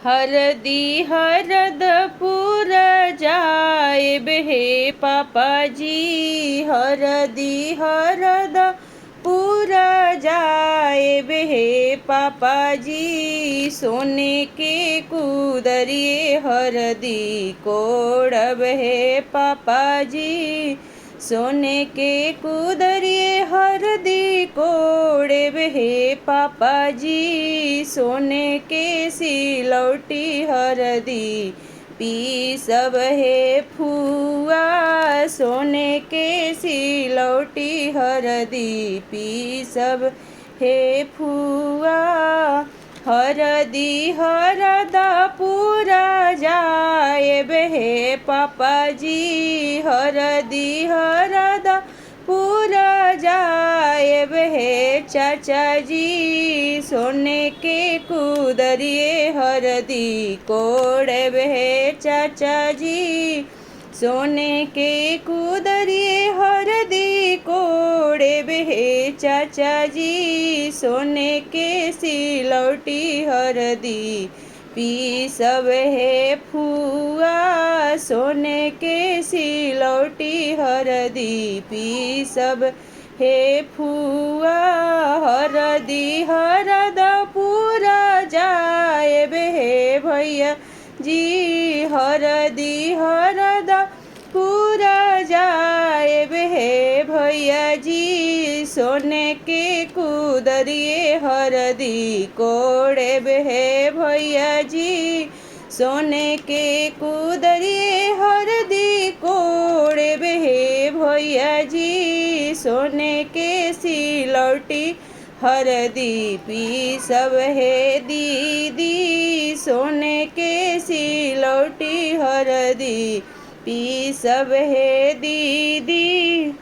हरदी हरद पुर जाएब हे पापा जी। हरदी हरद पुर जाएब हे पापा जी। सोने के कुदरिए हरदी कोड़ब हे पापा जी। सोने के कुदरिए हरदी कोड़ब हे पापा जी। सोने के सिलौटी हरदी पीसब हे फुआ। सोने के सिलौटी हरदी पीसब हे फुआ। हरदी हरदा पूरा जाएब हे पापा जी। हरदी हरदा पूरा जाएब हे चाचा जी। सोने के कुदरिए हरदी कोड़ब हे चाचा जी। सोने के कुदरिए हरदी कोड़ब हे चाचा जी। सोने के सिलौटी हरदी पीसब हे फुआ। सोने के सिलौटी हरदी पीसब हे फुआ। हरदी हरदा पूरा जाएब हे भैया जी। हरदी हरदा पूरा जाएब हे भैया जी। सोने के कुदरिए हरदी कोड़ब हे भैया जी। सोने के कुदरिए हरदी कोड़ब हे भैया जी। सोने के सिलौटी हरदी पीसब हे दीदी। सोने के सिलौटी हरदी पीसब हे दीदी।